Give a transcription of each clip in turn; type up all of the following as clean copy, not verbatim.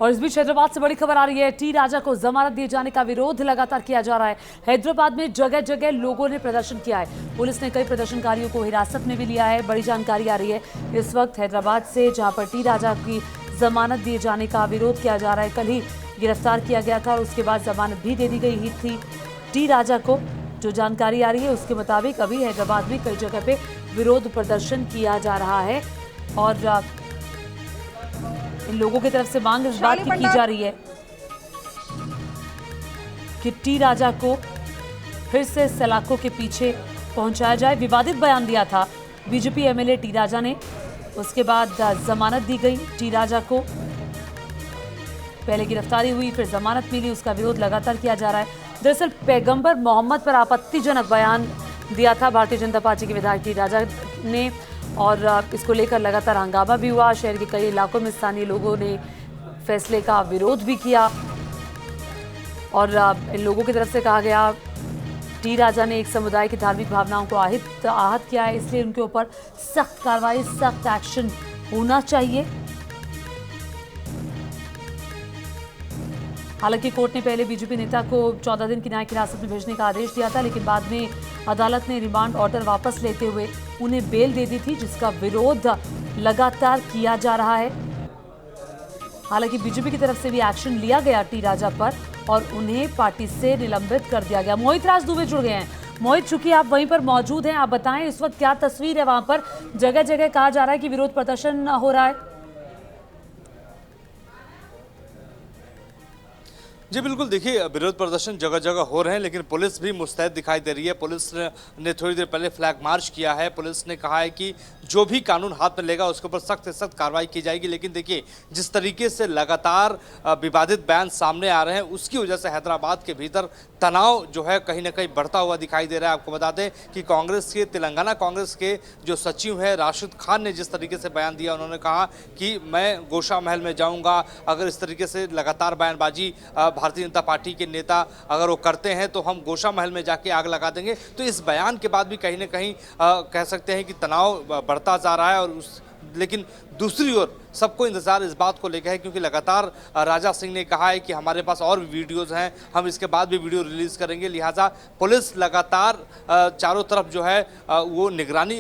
और इस बीच हैदराबाद से बड़ी खबर आ रही है। टी राजा को जमानत दिए जाने का विरोध लगातार किया जा रहा है। हैदराबाद में जगह जगह लोगों ने प्रदर्शन किया है। पुलिस ने कई प्रदर्शनकारियों को हिरासत में भी लिया है। बड़ी जानकारी आ रही है इस वक्त हैदराबाद से, जहां पर टी राजा की जमानत दिए जाने का विरोध किया जा रहा है। कल ही गिरफ्तार किया गया था और उसके बाद जमानत भी दे दी गई थी टी राजा को। जो जानकारी आ रही है उसके मुताबिक अभी हैदराबाद में कई जगह पे विरोध प्रदर्शन किया जा रहा है और इन लोगों की तरफ से मांग इस बात की जा रही है कि टी राजा को फिर से सलाखों के पीछे पहुंचाया जाए। विवादित बयान दिया था बीजेपी एमएलए टी राजा ने, उसके बाद जमानत दी गई टी राजा को। पहले गिरफ्तारी हुई, फिर जमानत मिली, उसका विरोध लगातार किया जा रहा है। दरअसल पैगंबर मोहम्मद पर आपत्तिजनक बयान दिया था भारतीय जनता पार्टी के विधायक टी राजा ने और इसको लेकर लगातार हंगामा भी हुआ। शहर के कई इलाकों में स्थानीय लोगों ने फैसले का विरोध भी किया और इन लोगों की तरफ से कहा गया टी राजा ने एक समुदाय की धार्मिक भावनाओं को आहत किया है, इसलिए उनके ऊपर सख्त कार्रवाई, सख्त एक्शन होना चाहिए। हालांकि कोर्ट ने पहले बीजेपी नेता को 14 दिन की न्यायिक हिरासत में भेजने का आदेश दिया था, लेकिन बाद में अदालत ने रिमांड ऑर्डर वापस लेते हुए उन्हें बेल दे दी थी, जिसका विरोध लगातार किया जा रहा है। हालांकि बीजेपी की तरफ से भी एक्शन लिया गया टी राजा पर और उन्हें पार्टी से निलंबित कर दिया गया। मोहित राज दुबे जुड़ गए हैं। मोहित, चूंकि आप वहीं पर मौजूद हैं, आप बताएं इस वक्त क्या तस्वीर है वहां पर? जगह जगह कहा जा रहा है कि विरोध प्रदर्शन हो रहा है। जी बिल्कुल, देखिए विरोध प्रदर्शन जगह जगह हो रहे हैं, लेकिन पुलिस भी मुस्तैद दिखाई दे रही है। पुलिस ने थोड़ी देर पहले फ्लैग मार्च किया है। पुलिस ने कहा है कि जो भी कानून हाथ में लेगा उसके ऊपर सख्त से सख्त कार्रवाई की जाएगी। लेकिन देखिए जिस तरीके से लगातार विवादित बयान सामने आ रहे हैं, उसकी वजह से हैदराबाद के भीतर तनाव जो है कहीं ना कहीं बढ़ता हुआ दिखाई दे रहा है। आपको बता दें कि कांग्रेस के, तेलंगाना कांग्रेस के जो सचिव हैं राशिद खान ने जिस तरीके से बयान दिया, उन्होंने कहा कि मैं गोशा महल में जाऊँगा। अगर इस तरीके से लगातार बयानबाजी भारतीय जनता पार्टी के नेता अगर वो करते हैं तो हम गोशा महल में जाके आग लगा देंगे। तो इस बयान के बाद भी कहीं ना कहीं कह सकते हैं कि तनाव बढ़ता जा रहा है। और लेकिन दूसरी ओर सबको इंतजार इस बात को लेकर है, क्योंकि लगातार राजा सिंह ने कहा है कि हमारे पास और भी वीडियोज़ हैं, हम इसके बाद भी वीडियो रिलीज़ करेंगे। लिहाजा पुलिस लगातार चारों तरफ जो है वो निगरानी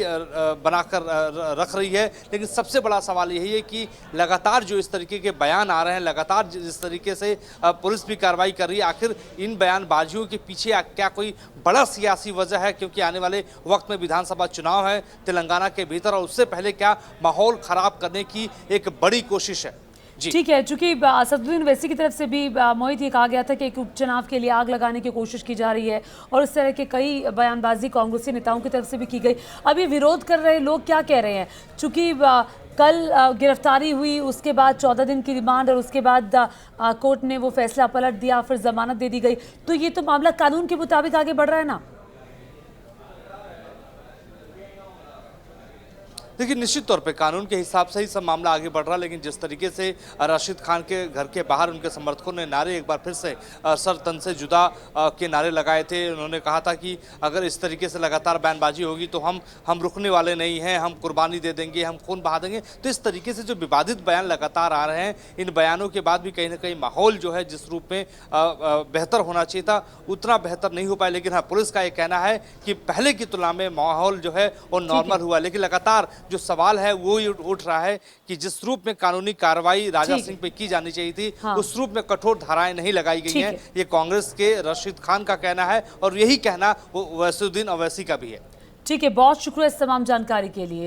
बनाकर रख रही है। लेकिन सबसे बड़ा सवाल यही है कि लगातार जो इस तरीके के बयान आ रहे हैं, लगातार जिस तरीके से पुलिस भी कार्रवाई कर रही है, आखिर इन बयानबाजियों के पीछे क्या कोई बड़ा सियासी वजह है? क्योंकि आने वाले वक्त में विधानसभा चुनाव है तेलंगाना के भीतर, और उससे पहले क्या माहौल खराब करने की एक बड़ी कोशिश है। ठीक है, चूंकि असदुद्दीन ओवैसी की तरफ से भी मोहित ये कहा गया था कि एक उपचुनाव के लिए आग लगाने की कोशिश की जा रही है और इस तरह के कई बयानबाजी कांग्रेसी नेताओं की तरफ से भी की गई। अभी विरोध कर रहे लोग क्या कह रहे हैं? चूंकि कल गिरफ्तारी हुई, उसके बाद 14 दिन की रिमांड और उसके बाद कोर्ट ने वो फैसला पलट दिया, फिर जमानत दे दी गई, तो ये तो मामला कानून के मुताबिक आगे बढ़ रहा है ना? देखिए निश्चित तौर पे कानून के हिसाब से ही सब मामला आगे बढ़ रहा है। लेकिन जिस तरीके से राशिद खान के घर के बाहर उनके समर्थकों ने नारे एक बार फिर से सर तन से जुदा के नारे लगाए थे। उन्होंने कहा था कि अगर इस तरीके से लगातार बयानबाजी होगी तो हम रुकने वाले नहीं हैं, हम कुर्बानी दे देंगे, हम खून बहा देंगे। तो इस तरीके से जो विवादित बयान लगातार आ रहे हैं, इन बयानों के बाद भी कहीं ना कहीं माहौल जो है जिस रूप में बेहतर होना चाहिए था उतना बेहतर नहीं हो पाया। लेकिन हाँ, पुलिस का ये कहना है कि पहले की तुलना में माहौल जो है वो नॉर्मल हुआ। लेकिन लगातार जो सवाल है वो ये उठ रहा है कि जिस रूप में कानूनी कार्रवाई राजा सिंह पे की जानी चाहिए थी, हाँ, उस रूप में कठोर धाराएं नहीं लगाई गई हैं। ये कांग्रेस के राशिद खान का कहना है और यही कहना वो असदुद्दीन ओवैसी का भी है। ठीक है, बहुत शुक्रिया इस तमाम जानकारी के लिए।